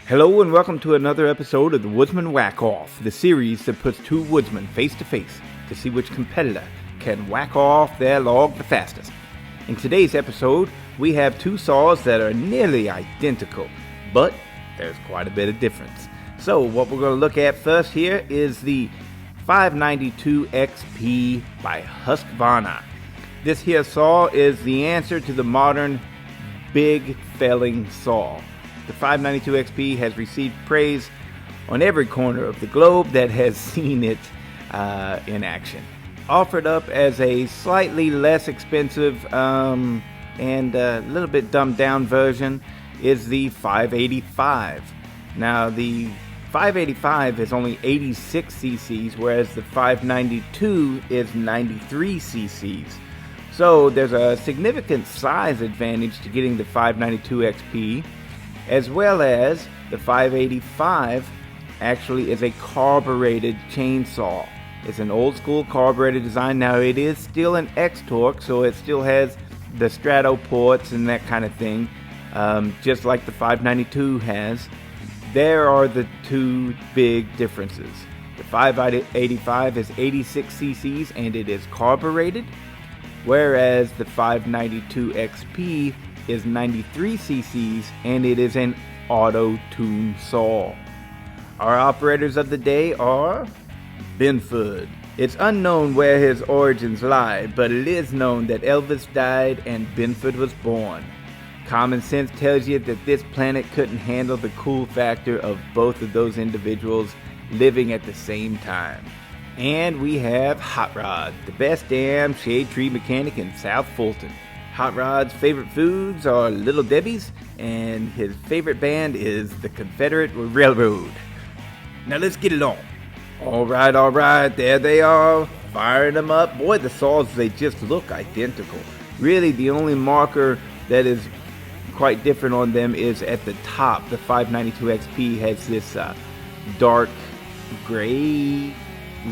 Hello and welcome to another episode of the Woodsman Wack-Off, the series that puts two woodsmen face to face to see which competitor can whack off their log the fastest. In today's episode, we have two saws that are nearly identical, but there's quite a bit of difference. So what we're going to look at first here is the 592 XP by Husqvarna. This here saw is the answer to the modern big felling saw. The 592 XP has received praise on every corner of the globe that has seen it in action. Offered up as a slightly less expensive and a little bit dumbed down version is the 585. Now the 585 is only 86 cc's, whereas the 592 is 93 cc's. So there's a significant size advantage to getting the 592 XP. As well as the 585 actually is a carbureted chainsaw. It's an old school carbureted design. Now it is still an X-Torque, so it still has the strato ports and that kind of thing, just like the 592 has. There are the two big differences. The 585 is 86 cc's and it is carbureted, whereas the 592 XP is 93 cc's and it is an auto-tune saw. Our operators of the day are Binford. It's unknown where his origins lie, but it is known that Elvis died and Binford was born. Common sense tells you that this planet couldn't handle the cool factor of both of those individuals living at the same time. And we have Hot Rod, the best damn shade tree mechanic in South Fulton. Hot Rod's favorite foods are Little Debbie's, and his favorite band is the Confederate Railroad. Now let's get it on. All right, there they are, firing them up. Boy, the saws, they just look identical. Really, the only marker that is quite different on them is at the top. The 592 XP has this dark gray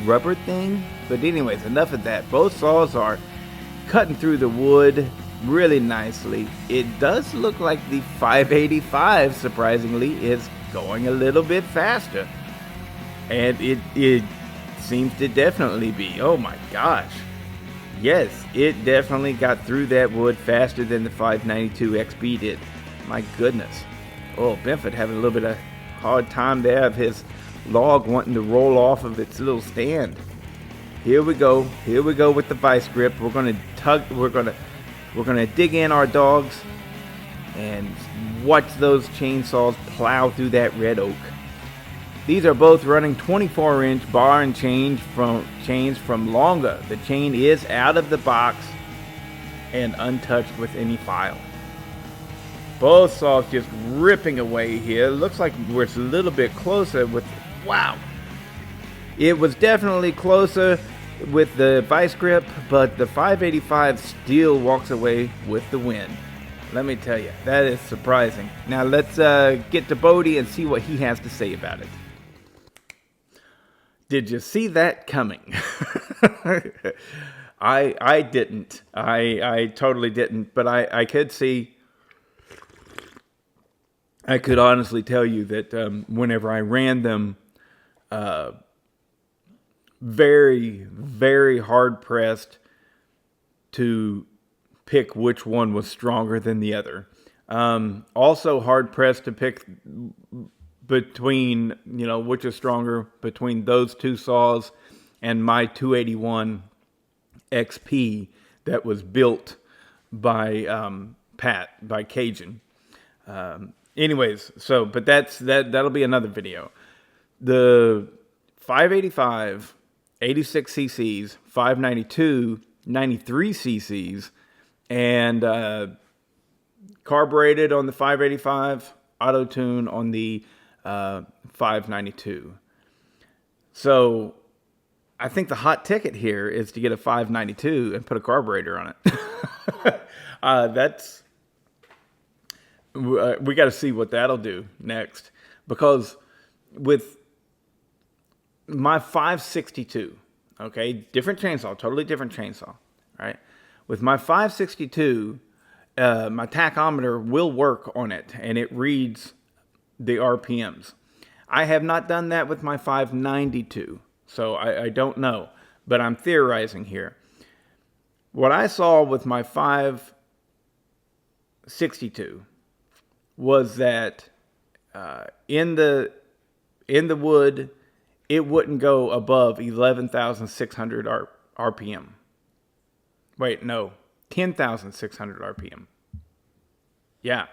rubber thing. But anyways, enough of that. Both saws are cutting through the wood really nicely. It does look like the 585, surprisingly, is going a little bit faster. And it seems to definitely be. Oh my gosh. Yes, it definitely got through that wood faster than the 592 XP did. My goodness. Oh, Benford having a little bit of hard time there of his log wanting to roll off of its little stand. Here we go with the vice grip. We're gonna dig in our dogs and watch those chainsaws plow through that red oak. These are both running 24-inch bar and chains from Longa. The chain is out of the box and untouched with any file. Both saws just ripping away here. Looks like we're a little bit closer with, wow. It was definitely closer with the vice grip, but the 585 still walks away with the win. Let me tell you, that is surprising. Now let's get to Bodie and see what he has to say about it. Did you see that coming? I didn't. I totally didn't, but I could see. I could honestly tell you that whenever I ran them, very, very hard pressed to pick which one was stronger than the other. Also hard pressed to pick between, which is stronger between those two saws and my 281 XP that was built by by Cajun. Anyways, but that'll be another video. The 585, 86 cc's, 592, 93 cc's, and carbureted on the 585, auto-tune on the 592. So I think the hot ticket here is to get a 592 and put a carburetor on it. We got to see what that'll do next, because with my 562, okay, different chainsaw, totally different chainsaw, right? With my 562, my tachometer will work on it, and it reads the RPMs. I have not done that with my 592, so I don't know, but I'm theorizing here. What I saw with my 562 was that in the wood, it wouldn't go above 11,600 RPM. Wait, no, 10,600 RPM. Yeah,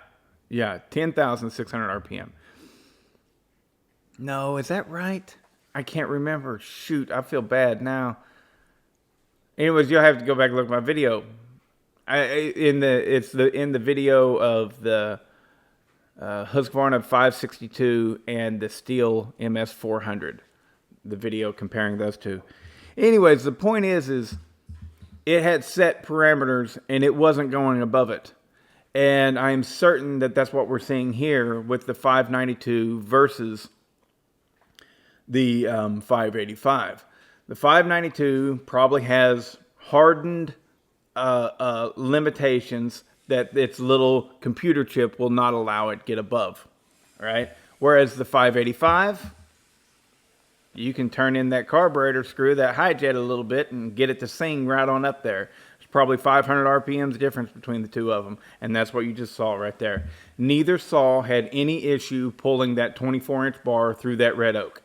10,600 RPM. No, is that right? I can't remember. Shoot, I feel bad now. Anyways, you'll have to go back and look at my video. In the video of the Husqvarna 562 and the Steel MS 400. The video comparing those two. Anyways, the point is it had set parameters and it wasn't going above it. And I'm certain that that's what we're seeing here with the 592 versus the 585. The 592 probably has hardened limitations that its little computer chip will not allow it get above, right? Whereas the 585, you can turn in that carburetor screw, that hijet a little bit, and get it to sing right on up there. There's probably 500 RPMs difference between the two of them, and that's what you just saw right there. Neither saw had any issue pulling that 24-inch bar through that red oak.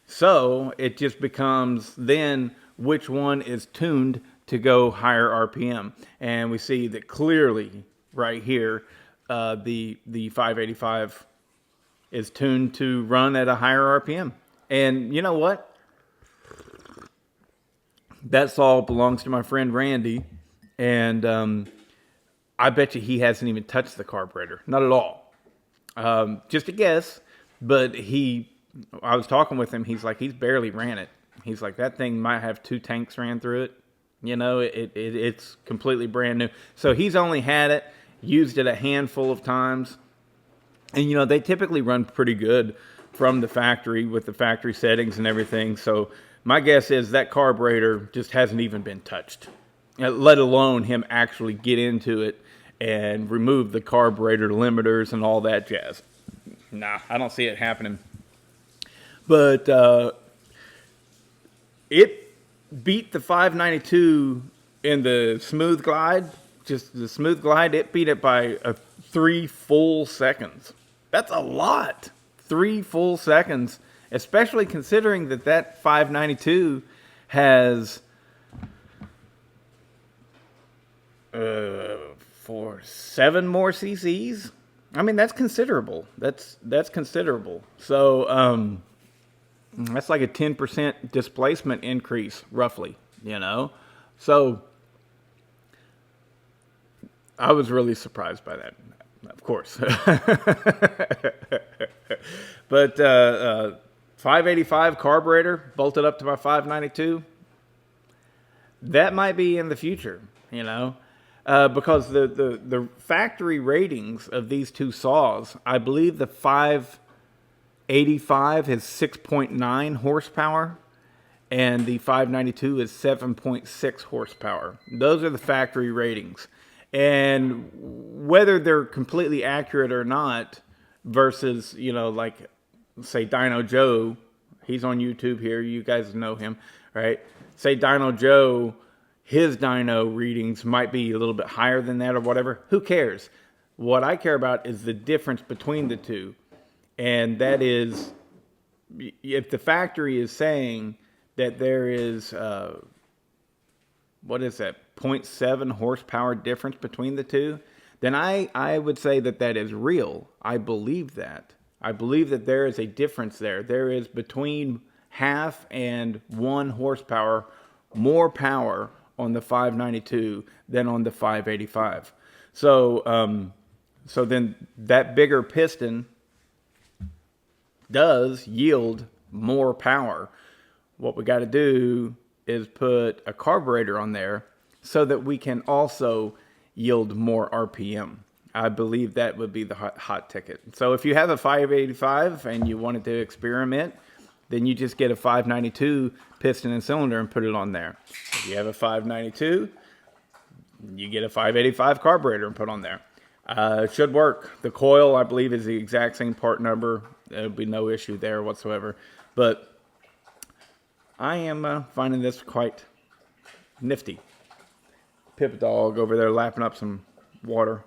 So it just becomes then which one is tuned to go higher RPM. And we see that clearly right here, the 585 is tuned to run at a higher RPM. And you know what? That saw belongs to my friend Randy. And I bet you he hasn't even touched the carburetor. Not at all. Just a guess. But I was talking with him. He's like, he's barely ran it. He's like, that thing might have 2 tanks ran through it. You know, it's completely brand new. So he's only had it, used it a handful of times. And, you know, they typically run pretty good from the factory with the factory settings and everything. So my guess is that carburetor just hasn't even been touched, let alone him actually get into it and remove the carburetor limiters and all that jazz. Nah, I don't see it happening. But it beat the 592 in the smooth glide. Just the smooth glide, it beat it by 3 full seconds. That's a lot. 3 full seconds, especially considering that 592 has 7 more cc's. I mean, that's considerable. That's considerable. So that's like a 10% displacement increase, roughly, you know? So I was really surprised by that, of course. But 585 carburetor bolted up to my 592, that might be in the future, you know? Because the factory ratings of these two saws, I believe the 585 is 6.9 horsepower, and the 592 is 7.6 horsepower. Those are the factory ratings. And whether they're completely accurate or not, versus, you know, like, say, Dyno Joe, he's on YouTube here, you guys know him, right? Say Dyno Joe, his dyno readings might be a little bit higher than that or whatever. Who cares? What I care about is the difference between the two. And that is, if the factory is saying that there is, what is that, 0.7 horsepower difference between the two, then I would say that is real. I believe that. I believe that there is a difference there. There is between 0.5 and 1 horsepower more power on the 592 than on the 585. So then that bigger piston does yield more power. What we got to do is put a carburetor on there so that we can also yield more RPM. I believe that would be the hot ticket. So if you have a 585 and you wanted to experiment, then you just get a 592 piston and cylinder and put it on there. If you have a 592, you get a 585 carburetor and put on there. It should work. The coil, I believe, is the exact same part number. There'll be no issue there whatsoever. But I am finding this quite nifty. Pip dog over there lapping up some water.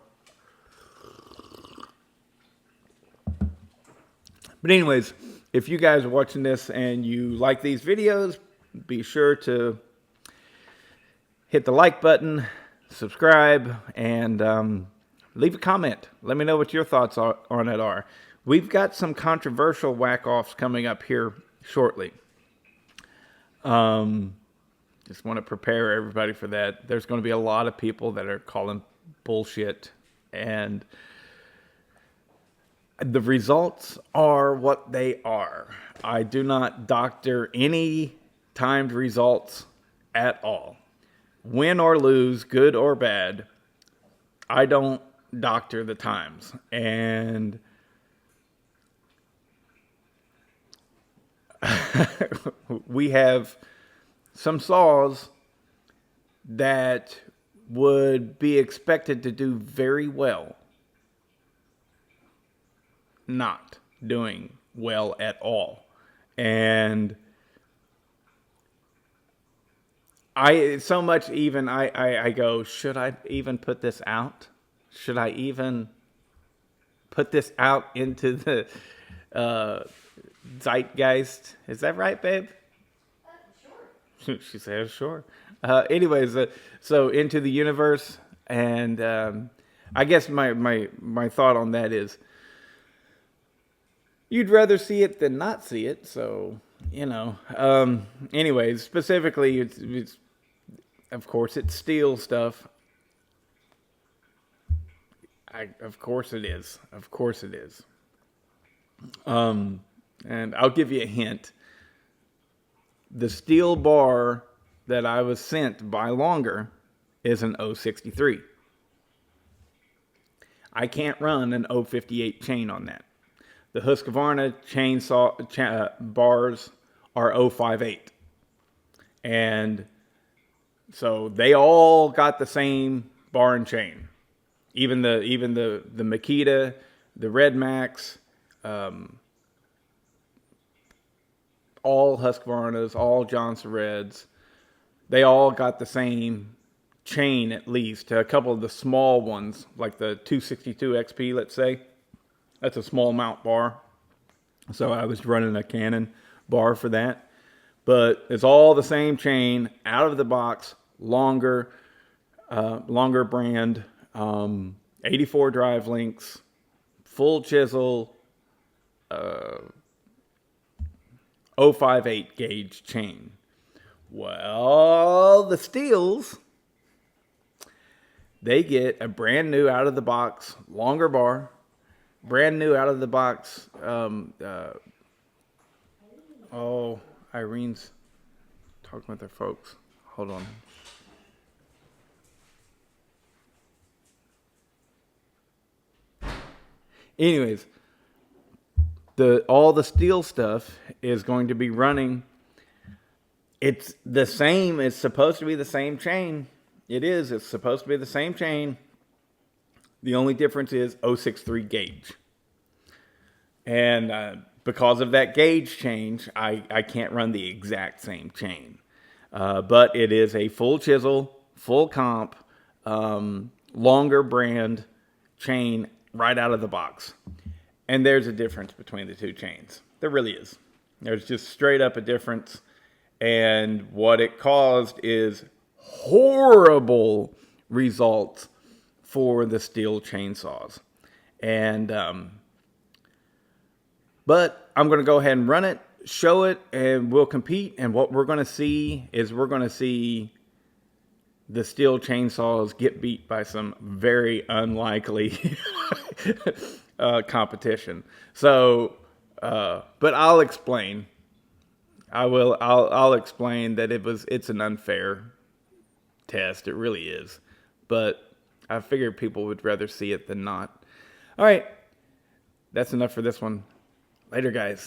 But anyways, if you guys are watching this and you like these videos, be sure to hit the like button, subscribe, and leave a comment. Let me know what your thoughts on it are. We've got some controversial whack-offs coming up here shortly. Just want to prepare everybody for that. There's going to be a lot of people that are calling bullshit, and the results are what they are. I do not doctor any timed results at all. Win or lose, good or bad, I don't doctor the times. And we have some saws that would be expected to do very well not doing well at all. And I go, should I even put this out? Should I even put this out into the zeitgeist? Is that right, babe? Sure. She says, sure. Anyways, so into the universe. And I guess my thought on that is, you'd rather see it than not see it, so, anyways, specifically, it's of course, it's steel stuff. Of course it is. Of course it is. And I'll give you a hint. The steel bar that I was sent by Longer is an 063. I can't run an 058 chain on that. The Husqvarna chainsaw bars are 058. And so they all got the same bar and chain. Even the Makita, the Red Max, all Husqvarnas, all Johnson Reds, they all got the same chain at least. A couple of the small ones, like the 262 XP, let's say. That's a small mount bar. So I was running a Canon bar for that. But it's all the same chain, out of the box, Longer brand, 84 drive links, full chisel, 058 gauge chain. Well, the Steels, they get a brand new out of the box Longer bar, brand new out of the box. Irene's talking with her folks. Hold on. Anyways, all the steel stuff is going to be running. It's the same. It's supposed to be the same chain. It is. It's supposed to be the same chain. The only difference is 063 gauge. And because of that gauge change, I can't run the exact same chain. But it is a full chisel, full comp, Longer brand chain right out of the box. And there's a difference between the two chains. There really is. There's just straight up a difference. And what it caused is horrible results for the steel chainsaws. And but I'm going to go ahead and run it, show it, and we'll compete. And what we're going to see is the steel chainsaws get beat by some very unlikely competition. So, but I'll explain. I'll explain that it's an unfair test. It really is. But I figured people would rather see it than not. All right. That's enough for this one. Later, guys.